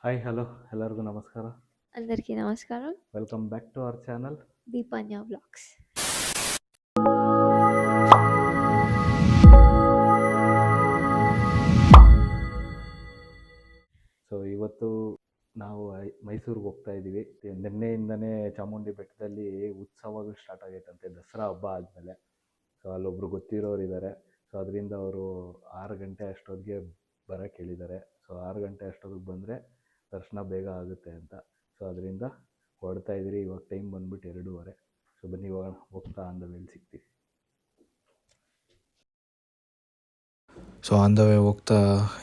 Hi hello ಎಲ್ಲರಿಗೂ ನಮಸ್ಕಾರ. అందరికీ నమస్కారం. Welcome back to our channel Deepanya vlogs. So ಇವತ್ತು ನಾವು ಮೈಸೂರಿಗೆ ಹೋಗ್ತಾ ಇದ್ದೀವಿ. ನಿನ್ನೆಯಿಂದನೇ ಚಾಮುಂಡಿ ಬೆಟ್ಟದಲ್ಲಿ ಉತ್ಸವಗಳು ಸ್ಟಾರ್ಟ್ ಆಗೈತಂತೆ, ದಸರಾ ಹಬ್ಬ ಆದಮೇಲೆ. ಸೊ ಅಲ್ಲೊಬ್ರು ಗೊತ್ತಿರೋರು ಇದ್ದಾರೆ. ಸೊ ಅದರಿಂದ ಅವರು 6 ಗಂಟೆ ಅಷ್ಟೊತ್ತಿಗೆ ಬರೋಕ್ಕೆ ಹೇಳಿದ್ದಾರೆ. ಸೊ 6 ಗಂಟೆ ಅಷ್ಟೊತ್ತಿಗೆ ಬಂದರೆ ದರ್ಶನ ಬೇಗ ಆಗುತ್ತೆ ಅಂತ. ಸೊ ಅದರಿಂದ ಹೊರಡ್ತಾ ಇದ್ದೀರಿ. ಇವಾಗ ಟೈಮ್ ಬಂದುಬಿಟ್ಟು 2:30. ಸೊ ಬನ್ನಿ ಇವಾಗ ಹೋಗ್ತಾ ಆನ್ ದ ವೇಲಿ ಸಿಗ್ತೀವಿ. ಸೊ ಆನ್ ದ ವೇ ಹೋಗ್ತಾ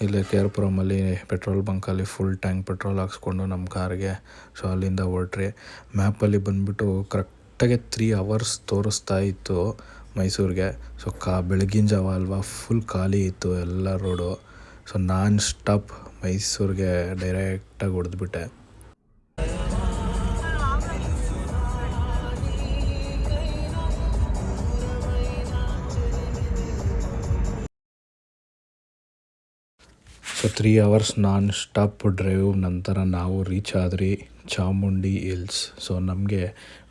ಇಲ್ಲಿ ಕೆ ಆರ್ ಪುರಮಲ್ಲಿ ಪೆಟ್ರೋಲ್ ಬಂಕಲ್ಲಿ ಫುಲ್ ಟ್ಯಾಂಕ್ ಪೆಟ್ರೋಲ್ ಹಾಕ್ಸ್ಕೊಂಡು ನಮ್ಮ ಕಾರ್ಗೆ ಸೊ ಅಲ್ಲಿಂದ ಹೊರಟ್ರಿ. ಮ್ಯಾಪಲ್ಲಿ ಬಂದುಬಿಟ್ಟು ಕರೆಕ್ಟಾಗಿ 3 ಅವರ್ಸ್ ತೋರಿಸ್ತಾ ಇತ್ತು ಮೈಸೂರಿಗೆ. ಸೊ ಬೆಳಗಿನ ಜಾವ ಅಲ್ವಾ, ಫುಲ್ ಖಾಲಿ ಇತ್ತು ಎಲ್ಲ ರೋಡು. ಸೊ ನಾನ್ ಸ್ಟಾಪ್ ಮೈಸೂರಿಗೆ ಡೈರೆಕ್ಟಾಗಿ ಹೊಡೆದ್ಬಿಟ್ಟೆ. So 3 hours non stop drive ನಂತರ ನಾವು ರೀಚ್ ಆದ್ರಿ ಚಾಮುಂಡಿ ಹಿಲ್ಸ್. ಸೊ ನಮಗೆ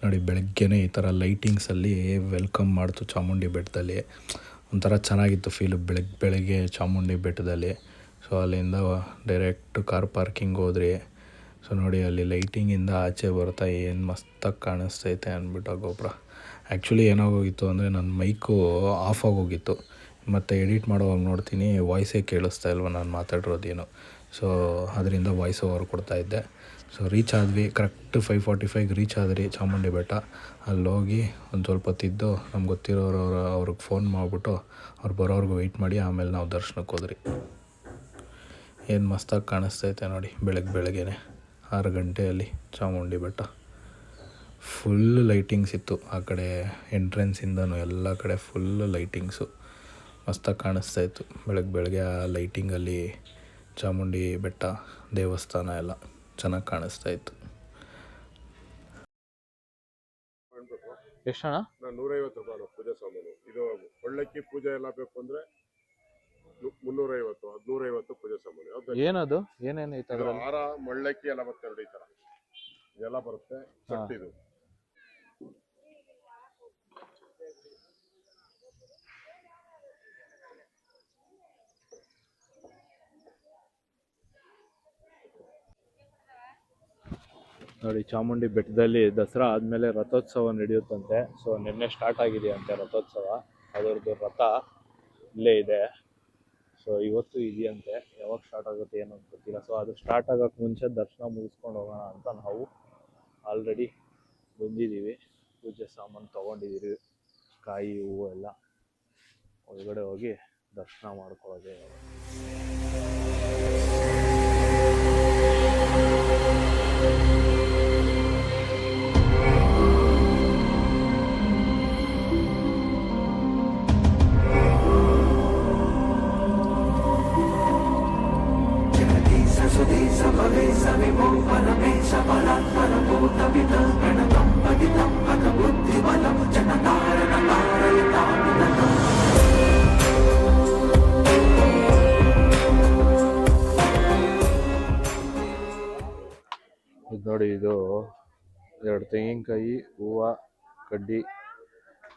ನೋಡಿ ಬೆಳಗ್ಗೆನೇ ಈ ಥರ ಲೈಟಿಂಗ್ಸಲ್ಲಿ ವೆಲ್ಕಮ್ ಮಾಡ್ತು ಚಾಮುಂಡಿ ಬೆಟ್ಟದಲ್ಲಿ. ಒಂಥರ ಚೆನ್ನಾಗಿತ್ತು ಫೀಲು ಬೆಳಗ್ಗೆ ಚಾಮುಂಡಿ ಬೆಟ್ಟದಲ್ಲಿ. ಸೊ ಅಲ್ಲಿಂದ ಡೈರೆಕ್ಟ್ ಕಾರ್ ಪಾರ್ಕಿಂಗ್ ಹೋದ್ರಿ. ಸೊ ನೋಡಿ ಅಲ್ಲಿ ಲೈಟಿಂಗಿಂದ ಆಚೆ ಬರ್ತಾ ಏನು ಮಸ್ತಾಗಿ ಕಾಣಿಸ್ತೈತೆ ಅಂದ್ಬಿಟ್ಟು ಆ ಗೋಪುರ. ಆ್ಯಕ್ಚುಲಿ ಏನಾಗೋಗಿತ್ತು ಅಂದರೆ ನನ್ನ ಮೈಕು ಆಫ್ ಆಗೋಗಿತ್ತು. ಮತ್ತು ಎಡಿಟ್ ಮಾಡೋವಾಗ ನೋಡ್ತೀನಿ ವಾಯ್ಸೇ ಕೇಳಿಸ್ತಾ ಇಲ್ವ ನಾನು ಮಾತಾಡಿರೋದೇನು. ಸೊ ಅದರಿಂದ ವಾಯ್ಸ್ ಓವರ್ ಕೊಡ್ತಾಯಿದ್ದೆ. ಸೊ ರೀಚ್ ಆದ್ವಿ ಕರೆಕ್ಟ್ 5:45 ರೀಚ್ ಆದ್ರಿ ಚಾಮುಂಡಿ ಬೆಟ್ಟ. ಅಲ್ಲೋಗಿ ಒಂದು ಸ್ವಲ್ಪ ಹೊತ್ತಿದ್ದು ನಮ್ಗೆ ಗೊತ್ತಿರೋರು ಅವ್ರಿಗೆ ಫೋನ್ ಮಾಡಿಬಿಟ್ಟು ಅವ್ರು ಬರೋವ್ರಿಗೆ ವೆಯ್ಟ್ ಮಾಡಿ ಆಮೇಲೆ ನಾವು ದರ್ಶನಕ್ಕೆ ಹೋದ್ರಿ. ಏನು ಮಸ್ತಾಗಿ ಕಾಣಿಸ್ತೈತೆ ನೋಡಿ ಬೆಳಗ್ಗೆನೆ 6 ಗಂಟೆಯಲ್ಲಿ ಚಾಮುಂಡಿ ಬೆಟ್ಟ. ಫುಲ್ ಲೈಟಿಂಗ್ಸ್ ಇತ್ತು ಆ ಕಡೆ ಎಂಟ್ರೆನ್ಸಿಂದನೂ ಎಲ್ಲ ಕಡೆ ಫುಲ್ ಲೈಟಿಂಗ್ಸು ಮಸ್ತಾಗಿ ಕಾಣಿಸ್ತಾಯಿತ್ತು. ಬೆಳಗ್ಗೆ ಆ ಲೈಟಿಂಗಲ್ಲಿ ಚಾಮುಂಡಿ ಬೆಟ್ಟ ದೇವಸ್ಥಾನ ಎಲ್ಲ ಚೆನ್ನಾಗಿ ಕಾಣಿಸ್ತಾಯಿತ್ತು. ಎಷ್ಟಣ್ಣ? 150 ರೂಪಾಯಿ ಪೂಜೆ ಸಾಮಾನು. ಇದು ಒಳ್ಳಕ್ಕಿ ಪೂಜೆ ಎಲ್ಲ ಬೇಕು ಅಂದರೆ 350, 150 ಪೂಜೆ ಸಾಮಾನು. ಏನದು ಏನೇನೈತೆ ಅದರಲ್ಲಿ? ಹಾರ, ಮಳ್ಳಕ್ಕಿ ಎಲ್ಲ ಬರುತ್ತೆ. ಈ ಥರ ಇದೆಲ್ಲ ಬರುತ್ತೆ. ಇದು ನೋಡಿ ಚಾಮುಂಡಿ ಬೆಟ್ಟದಲ್ಲಿ ದಸರಾ ಆದಮೇಲೆ ರಥೋತ್ಸವ ನಡೆಯುತ್ತಂತೆ. ಸೊ ನಿನ್ನೆ ಸ್ಟಾರ್ಟ್ ಆಗಿದೆಯಂತೆ ರಥೋತ್ಸವ. ಅದರದ್ದು ರಥ ಇಲ್ಲೇ ಇದೆ. ಸೊ ಇವತ್ತು ಇದೆಯಂತೆ. ಯಾವಾಗ ಸ್ಟಾರ್ಟ್ ಆಗುತ್ತೆ ಏನೋ ಗೊತ್ತಿಲ್ಲ. ಸೊ ಅದು ಸ್ಟಾರ್ಟ್ ಆಗೋಕ್ಕೆ ಮುಂಚೆ ದರ್ಶನ ಮುಗಿಸ್ಕೊಂಡು ಹೋಗೋಣ ಅಂತ ನಾವು ಆಲ್ರೆಡಿ ಬಂದಿದ್ದೀವಿ. ಪೂಜೆ ಸಾಮಾನು ತೊಗೊಂಡಿದ್ದೀವಿ, ಕಾಯಿ ಹೂವು ಎಲ್ಲ. ಒಳಗಡೆ ಹೋಗಿ ದರ್ಶನ ಮಾಡ್ಕೊಳ್ಳೋದೆ. ಇದು ನೋಡಿ, ಇದು 2 ತೆಂಗಿನಕಾಯಿ, ಹೂವು, ಕಡ್ಡಿ,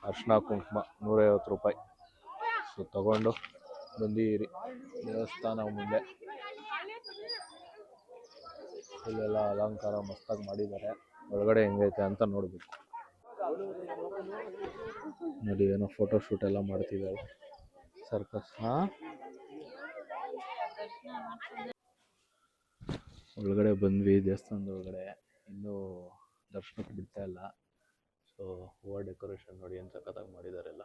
ಅರ್ಶಿನ, ಕುಂಕುಮ 150 ರೂಪಾಯಿ. ಸೊ ತಗೊಂಡು ಬಂದಿರಿ ದೇವಸ್ಥಾನ ಮುಂದೆ. ಇಲ್ಲೆಲ್ಲ ಅಲಂಕಾರ ಮಸ್ತಾಗಿ ಮಾಡಿದ್ದಾರೆ. ಒಳಗಡೆ ಹೆಂಗೈತೆ ಅಂತ ನೋಡಬೇಕು. ನೋಡಿ ಏನೋ ಫೋಟೋ ಶೂಟ್ ಎಲ್ಲ ಮಾಡ್ತಿದ್ದಾರೆ. ಸರ್ಕಸ್. ಒಳಗಡೆ ಬಂದ್ವಿ ದೇವಸ್ಥಾನದ ಒಳಗಡೆ. ಇನ್ನೂ ದರ್ಶನಕ್ಕೆ ಬಿಡ್ತಾ ಇಲ್ಲ. ಸೊ ಹೂವು ಡೆಕೋರೇಷನ್ ನೋಡಿ ಏನು ಸಖತ್ತಾಗಿ ಮಾಡಿದಾರೆಲ್ಲ.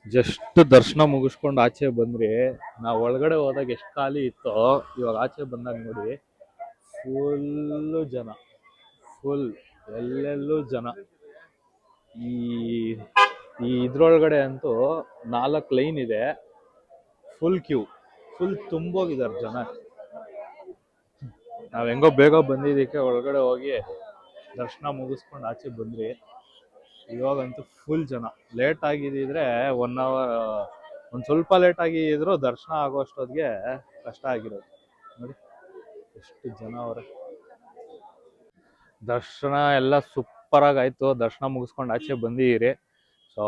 ಜಸ್ಟ್ ದರ್ಶನ ಮುಗಿಸ್ಕೊಂಡು ಆಚೆ ಬಂದ್ರಿ. ನಾವು ಒಳಗಡೆ ಹೋದಾಗ ಎಷ್ಟು ಖಾಲಿ ಇತ್ತೋ ಇವಾಗ ಆಚೆ ಬಂದಾಗ ನೋಡಿ ಫುಲ್ಲು ಜನ, ಫುಲ್ ಎಲ್ಲೆಲ್ಲೂ ಜನ. ಈ ಇದ್ರೊಳಗಡೆ ಅಂತೂ 4 ಲೈನ್ ಇದೆ, ಫುಲ್ ಕ್ಯೂ, ಫುಲ್ ತುಂಬೋಗಿದ್ದಾರೆ ಜನ. ನಾವ್ ಹೆಂಗೋ ಬೇಗ ಬಂದಿದ್ದಕ್ಕೆ ಒಳಗಡೆ ಹೋಗಿ ದರ್ಶನ ಮುಗಿಸ್ಕೊಂಡು ಆಚೆ ಬಂದ್ರಿ. ಇವಾಗಂತೂ ಫುಲ್ ಜನ. ಲೇಟ್ ಆಗಿದ್ರೆ 1 ಅವರ್, ಒಂದ್ ಸ್ವಲ್ಪ ಲೇಟ್ ಆಗಿದ್ರು ದರ್ಶನ ಆಗೋಷ್ಟೊತ್ತಿಗೆ ಕಷ್ಟ ಆಗಿರೋದು. ನೋಡಿ ಎಷ್ಟು ಜನ ಅವ್ರೆ. ದರ್ಶನ ಎಲ್ಲ ಸೂಪರ್ ಆಗಾಯ್ತು. ದರ್ಶನ ಮುಗಿಸ್ಕೊಂಡು ಆಚೆ ಬಂದಿದ್ದೀರಿ. ಸೊ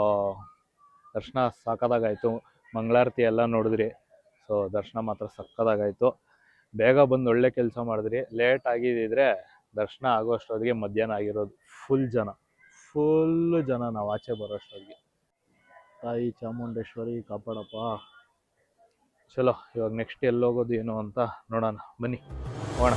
ದರ್ಶನ ಸಾಕಾದಾಗಾಯ್ತು. ಮಂಗಳಾರತಿ ಎಲ್ಲ ನೋಡಿದ್ರಿ. ಸೊ ದರ್ಶನ ಮಾತ್ರ ಸಕ್ಕದಾಗಾಯ್ತು. ಬೇಗ ಬಂದು ಒಳ್ಳೆ ಕೆಲಸ ಮಾಡಿದ್ರಿ. ಲೇಟ್ ಆಗಿದ್ದಿದ್ರೆ ದರ್ಶನ ಆಗೋಷ್ಟೊತ್ತಿಗೆ ಮಧ್ಯಾಹ್ನ ಆಗಿರೋದು. ಫುಲ್ ಜನ ನಾವು ಆಚೆ ಬರೋಷ್ಟೊತ್ತಿಗೆ. ತಾಯಿ ಚಾಮುಂಡೇಶ್ವರಿ ಕಾಪಾಡಪ್ಪ. ಚಲೋ, ಇವಾಗ ನೆಕ್ಸ್ಟ್ ಎಲ್ಲಿ ಹೋಗೋದು ಏನು ಅಂತ ನೋಡೋಣ, ಬನ್ನಿ ಹೋಗೋಣ.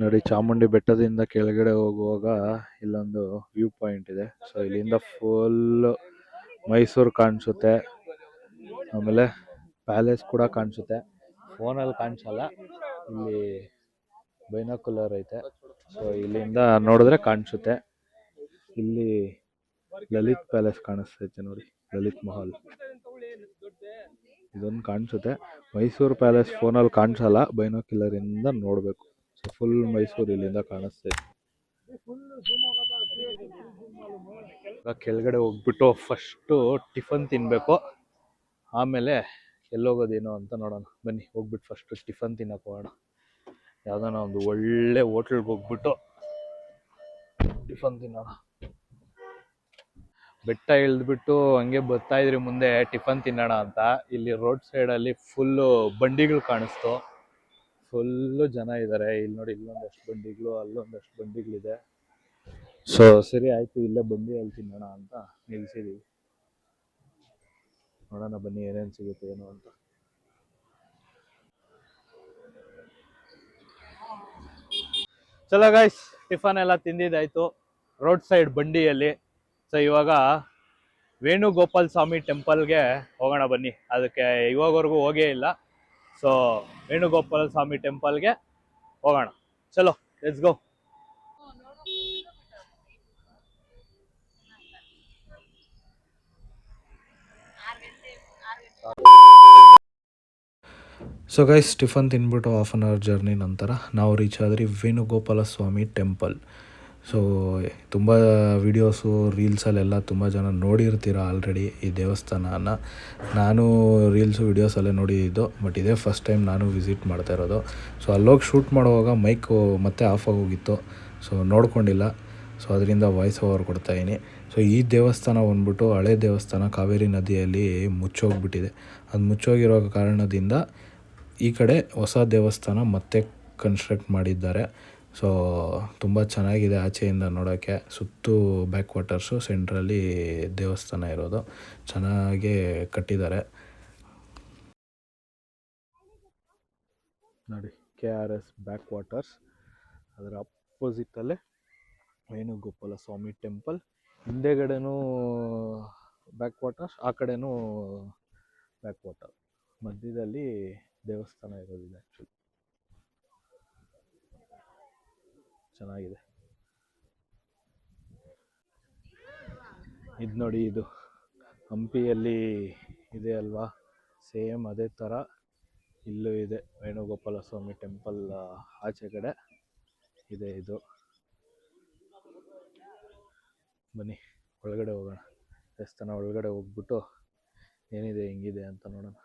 ನೋಡಿ, ಚಾಮುಂಡಿ ಬೆಟ್ಟದಿಂದ ಕೆಳಗಡೆ ಹೋಗುವಾಗ ಇಲ್ಲೊಂದು ವ್ಯೂ ಪಾಯಿಂಟ್ ಇದೆ. ಸೊ ಇಲ್ಲಿಂದ ಫುಲ್ ಮೈಸೂರು ಕಾಣಿಸುತ್ತೆ. ಆಮೇಲೆ ಪ್ಯಾಲೇಸ್ ಕೂಡ ಕಾಣಿಸುತ್ತೆ. ಫೋನಲ್ಲಿ ಕಾಣಿಸಲ್ಲ, ಇಲ್ಲಿ ಬೈನಾಕುಲರ್ ಐತೆ. ಸೊ ಇಲ್ಲಿಂದ ನೋಡಿದ್ರೆ ಕಾಣಿಸುತ್ತೆ. ಇಲ್ಲಿ ಲಲಿತ್ ಪ್ಯಾಲೇಸ್ ಕಾಣಿಸ್ತೈತೆ ನೋಡಿ, ಲಲಿತ್ ಮಹಲ್ ಇದೊಂದು ಕಾಣಿಸುತ್ತೆ. ಮೈಸೂರು ಪ್ಯಾಲೇಸ್ ಫೋನಲ್ಲಿ ಕಾಣಿಸಲ್ಲ, ಬೈನಾಕ್ಯುಲರ್ ಇಂದ ನೋಡ್ಬೇಕು. ಸೊ ಫುಲ್ ಮೈಸೂರು ಇಲ್ಲಿಂದ ಕಾಣಿಸ್ತೈತೆ. ಕೆಳಗಡೆ ಹೋಗ್ಬಿಟ್ಟು ಫಸ್ಟು ಟಿಫನ್ ತಿನ್ಬೇಕು, ಆಮೇಲೆ ಎಲ್ಲೋಗೋದೇನೋ ಅಂತ ನೋಡೋಣ. ಬನ್ನಿ ಹೋಗ್ಬಿಟ್ಟು ಫಸ್ಟ್ ಟಿಫನ್ ತಿನ್ನಕ್ಕೆ ಹೋಗೋಣ. ಯಾವ್ದಾನ ಒಂದು ಒಳ್ಳೆ ಹೋಟ್ಲ್ಗೆ ಹೋಗ್ಬಿಟ್ಟು ಟಿಫನ್ ತಿನ್ನೋಣ. ಬೆಟ್ಟ ಇಳಿದ್ಬಿಟ್ಟು ಹಂಗೆ ಬರ್ತಾ ಇದ್ರಿ ಮುಂದೆ ಟಿಫನ್ ತಿನ್ನೋಣ ಅಂತ. ಇಲ್ಲಿ ರೋಡ್ ಸೈಡಲ್ಲಿ ಫುಲ್ಲು ಬಂಡಿಗಳು ಕಾಣಿಸ್ತು. ಫುಲ್ಲು ಜನ ಇದ್ದಾರೆ. ಇಲ್ಲಿ ನೋಡಿ, ಇಲ್ಲೊಂದಷ್ಟು ಬಂಡಿಗಳು, ಅಲ್ಲೊಂದಷ್ಟು ಬಂಡಿಗಳಿದೆ. ಸೊ ಸರಿ ಆಯ್ತು, ಇಲ್ಲೇ ಬಂಡಿಯಲ್ಲಿ ತಿನ್ನೋಣ ಅಂತ ನಿಲ್ಸಿದೀವಿ. ನೋಡೋಣ ಬನ್ನಿ ಏನೇನು ಸಿಗುತ್ತೆ ಏನು ಅಂತ. ಚಲೋ ಗೈಸ್, ಟಿಫನ್ ಎಲ್ಲ ತಿಂದಿದ್ದಾಯ್ತು ರೋಡ್ ಸೈಡ್ ಬಂಡಿಯಲ್ಲಿ. ಸೊ ಇವಾಗ ವೇಣುಗೋಪಾಲ್ ಸ್ವಾಮಿ ಟೆಂಪಲ್ಗೆ ಹೋಗೋಣ ಬನ್ನಿ. ಅದಕ್ಕೆ ಇವಾಗವರೆಗೂ ಹೋಗೇ ಇಲ್ಲ. ಸೊ ವೇಣುಗೋಪಾಲ ಸ್ವಾಮಿ ಟೆಂಪಲ್ಗೆ ಹೋಗೋಣ. ಚಲೋ, let's go. So guys, tiffin ತಿನ್ಬಿಟ್ಟು 1/2 ಅವರ್ ಜರ್ನಿ ನಂತರ ನಾವು ರೀಚ್ ಆದ್ರಿ ವೇಣುಗೋಪಾಲ ಸ್ವಾಮಿ ಟೆಂಪಲ್. ಸೊ ತುಂಬ ವೀಡಿಯೋಸು ರೀಲ್ಸಲ್ಲೆಲ್ಲ ತುಂಬ ಜನ ನೋಡಿರ್ತೀರ ಆಲ್ರೆಡಿ ಈ ದೇವಸ್ಥಾನನ. ನಾನು ರೀಲ್ಸು ವೀಡಿಯೋಸಲ್ಲೇ ನೋಡಿದ್ದು, ಬಟ್ ಇದೇ ಫಸ್ಟ್ ಟೈಮ್ ನಾನು ವಿಸಿಟ್ ಮಾಡ್ತಾ ಇರೋದು. ಸೊ ಅಲ್ಲೋಗಿ ಶೂಟ್ ಮಾಡುವಾಗ ಮೈಕು ಮತ್ತೆ ಆಫ್ ಆಗೋಗಿತ್ತು. ಸೊ ನೋಡ್ಕೊಂಡಿಲ್ಲ. ಸೊ ಅದರಿಂದ ವಾಯ್ಸ್ ಓವರ್ ಕೊಡ್ತಾಯಿದ್ದೀನಿ. ಸೊ ಈ ದೇವಸ್ಥಾನ ಬಂದ್ಬಿಟ್ಟು ಹಳೆ ದೇವಸ್ಥಾನ, ಕಾವೇರಿ ನದಿಯಲ್ಲಿ ಮುಚ್ಚೋಗ್ಬಿಟ್ಟಿದೆ. ಅದು ಮುಚ್ಚೋಗಿರೋ ಕಾರಣದಿಂದ ಈ ಕಡೆ ಹೊಸ ದೇವಸ್ಥಾನ ಮತ್ತೆ ಕನ್ಸ್ಟ್ರಕ್ಟ್ ಮಾಡಿದ್ದಾರೆ. ಸೊ ತುಂಬ ಚೆನ್ನಾಗಿದೆ ಆಚೆಯಿಂದ ನೋಡೋಕ್ಕೆ. ಸುತ್ತು ಬ್ಯಾಕ್ ವಾಟರ್ಸು, ಸೆಂಟ್ರಲ್ಲಿ ದೇವಸ್ಥಾನ ಇರೋದು. ಚೆನ್ನಾಗೇ ಕಟ್ಟಿದ್ದಾರೆ ನೋಡಿ. KRS ಬ್ಯಾಕ್ ವಾಟರ್ಸ್, ಅದರ ಅಪೋಸಿಟಲ್ಲೇ Venugopal Swamy temple. ಹಿಂದೆಗಡೆನೂ back waters, ಆ ಕಡೆನೂ ಬ್ಯಾಕ್ ವಾಟರ್. ಮಧ್ಯದಲ್ಲಿ ದೇವಸ್ಥಾನ ಇರೋದಿದೆ. ಆ್ಯಕ್ಚುಲಿ ಚೆನ್ನಾಗಿದೆ. ಇದು ನೋಡಿ, ಇದು ಹಂಪಿಯಲ್ಲಿ ಇದೆ ಅಲ್ವಾ, ಸೇಮ್ ಅದೇ ಥರ ಇಲ್ಲೂ ಇದೆ. ವೇಣುಗೋಪಾಲ ಸ್ವಾಮಿ ಟೆಂಪಲ್ ಆಚೆ ಕಡೆ ಇದೆ ಇದು. ಬನ್ನಿ ಒಳಗಡೆ ಹೋಗೋಣ. ದೇವಸ್ಥಾನ ಒಳಗಡೆ ಹೋಗ್ಬಿಟ್ಟು ಏನಿದೆ ಹೆಂಗಿದೆ ಅಂತ ನೋಡೋಣ.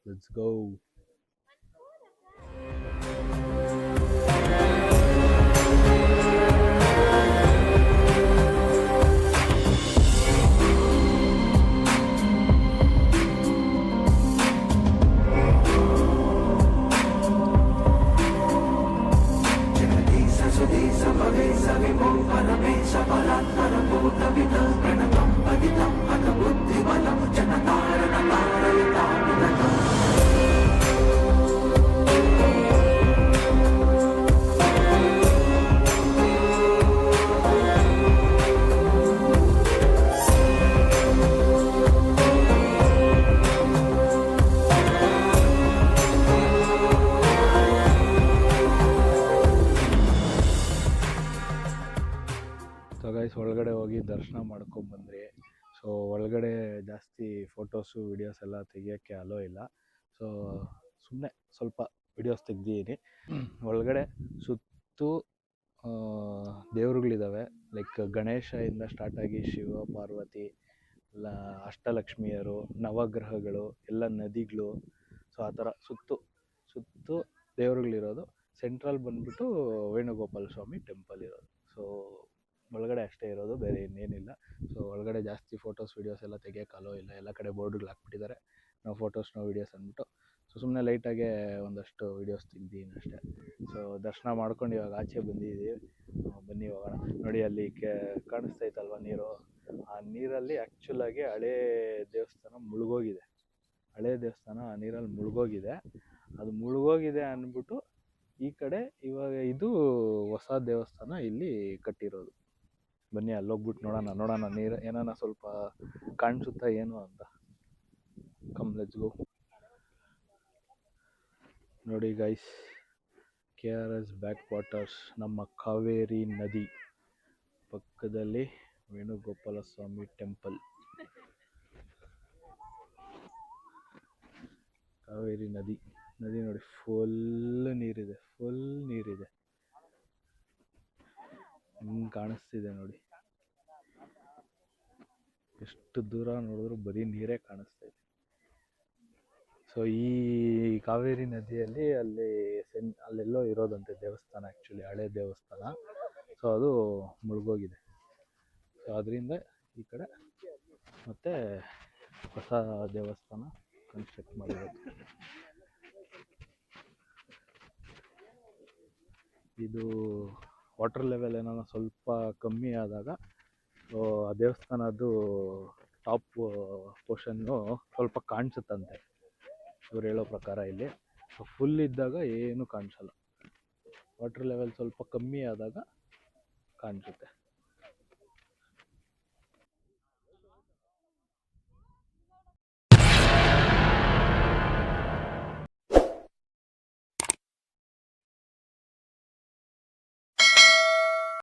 Let's go. Sudeesa, Bhavesa, Vibho, Paramesa, Paratara, Bhuta, Vita, Pranam. ದರ್ಶನ ಮಾಡ್ಕೊಂಬಂದ್ರಿ. ಸೊ ಒಳಗಡೆ ಜಾಸ್ತಿ ಫೋಟೋಸು ವಿಡಿಯೋಸ್ ಎಲ್ಲ ತೆಗಿಯೋಕ್ಕೆ ಅಲೋ ಇಲ್ಲ. ಸೊ ಸುಮ್ಮನೆ ಸ್ವಲ್ಪ ವಿಡಿಯೋಸ್ ತೆಗ್ದಿದ್ದೀನಿ. ಒಳಗಡೆ ಸುತ್ತು ದೇವ್ರುಗಳಿದ್ದಾವೆ. ಲೈಕ್ ಗಣೇಶದಿಂದ ಸ್ಟಾರ್ಟ್ ಆಗಿ ಶಿವ ಪಾರ್ವತಿ ಎಲ್ಲ ಅಷ್ಟಲಕ್ಷ್ಮಿಯರು, ನವಗ್ರಹಗಳು, ಎಲ್ಲ ನದಿಗಳು. ಸೊ ಆ ಥರ ಸುತ್ತು ದೇವರುಗಳಿರೋದು. ಸೆಂಟ್ರಲ್ ಬಂದ್ಬಿಟ್ಟು ವೇಣುಗೋಪಾಲ ಸ್ವಾಮಿ ಟೆಂಪಲ್ ಇರೋದು. ಸೊ ಒಳಗಡೆ ಅಷ್ಟೇ ಇರೋದು, ಬೇರೆ ಇನ್ನೇನಿಲ್ಲ. ಸೊ ಒಳಗಡೆ ಜಾಸ್ತಿ ಫೋಟೋಸ್ ವೀಡಿಯೋಸ್ ಎಲ್ಲ ತೆಗಿಯೋಕ್ಕೆ ಅಲೋ ಇಲ್ಲ. ಎಲ್ಲ ಕಡೆ ಬೋರ್ಡ್ಗಳು ಹಾಕ್ಬಿಟ್ಟಿದ್ದಾರೆ, ನೋ ಫೋಟೋಸ್ ನೋ ವೀಡಿಯೋಸ್ ಅಂದ್ಬಿಟ್ಟು. ಸೊ ಸುಮ್ಮನೆ ಲೈಟಾಗೆ ಒಂದಷ್ಟು ವೀಡಿಯೋಸ್ ತೆಗ್ದೀನಿ ಅಷ್ಟೇ. ಸೊ ದರ್ಶನ ಮಾಡ್ಕೊಂಡು ಇವಾಗ ಆಚೆ ಬಂದಿದ್ದೀವಿ. ಬನ್ನಿ ಹೋಗೋಣ. ನೋಡಿ ಅಲ್ಲಿ ಕಾಣಿಸ್ತೈತಲ್ವ ನೀರು, ಆ ನೀರಲ್ಲಿ ಆ್ಯಕ್ಚುಲಾಗಿ ಹಳೇ ದೇವಸ್ಥಾನ ಮುಳುಗೋಗಿದೆ. ಹಳೇ ದೇವಸ್ಥಾನ ಆ ನೀರಲ್ಲಿ ಮುಳುಗೋಗಿದೆ. ಅದು ಮುಳುಗೋಗಿದೆ ಅಂದ್ಬಿಟ್ಟು ಈ ಕಡೆ ಇವಾಗ ಇದು ಹೊಸ ದೇವಸ್ಥಾನ ಇಲ್ಲಿ ಕಟ್ಟಿರೋದು. ಬನ್ನಿ ಅಲ್ಲೋಗ್ಬಿಟ್ಟು ನೋಡೋಣ ನೀರು ಏನಾನ ಸ್ವಲ್ಪ ಕಾಣಿಸುತ್ತಾ ಏನು ಅಂತ. Come let's go. ನೋಡಿ ಗೈಸ್, KRS ಬ್ಯಾಕ್ ವಾಟರ್ಸ್, ನಮ್ಮ ಕಾವೇರಿ ನದಿ ಪಕ್ಕದಲ್ಲಿ ವೇಣುಗೋಪಾಲ ಸ್ವಾಮಿ ಟೆಂಪಲ್. ಕಾವೇರಿ ನದಿ ನೋಡಿ, ಫುಲ್ ನೀರಿದೆ. ಹಿಂಗೆ ಕಾಣಿಸ್ತಿದೆ ನೋಡಿ, ಎಷ್ಟು ದೂರ ನೋಡಿದ್ರು ಬರೀ ನೀರೇ ಕಾಣಿಸ್ತಾ ಇದೆ. ಸೊ ಈ ಕಾವೇರಿ ನದಿಯಲ್ಲಿ ಅಲ್ಲೆಲ್ಲೋ ಇರೋದಂತೆ ದೇವಸ್ಥಾನ, ಆ್ಯಕ್ಚುಲಿ ಹಳೆ ದೇವಸ್ಥಾನ. ಸೊ ಅದು ಮುಳುಗೋಗಿದೆ. ಸೊ ಅದರಿಂದ ಈ ಕಡೆ ಮತ್ತೆ ಹೊಸ ದೇವಸ್ಥಾನ ಕನ್ಸ್ಟ್ರಕ್ಟ್ ಮಾಡಿರೋದು. ಇದು ವಾಟರ್ ಲೆವೆಲ್ ಏನಾರ ಸ್ವಲ್ಪ ಕಮ್ಮಿ ಆದಾಗ ಆ ದೇವಸ್ಥಾನದ್ದು ಟಾಪ್ ಪೋರ್ಷನ್ನು ಸ್ವಲ್ಪ ಕಾಣಿಸುತ್ತಂತೆ ಇವ್ರು ಹೇಳೋ ಪ್ರಕಾರ. ಇಲ್ಲಿ ಫುಲ್ ಇದ್ದಾಗ ಏನು ಕಾಣಿಸಲ್ಲ, ವಾಟರ್ ಲೆವೆಲ್ ಸ್ವಲ್ಪ ಕಮ್ಮಿ ಆದಾಗ ಕಾಣಿಸುತ್ತೆ.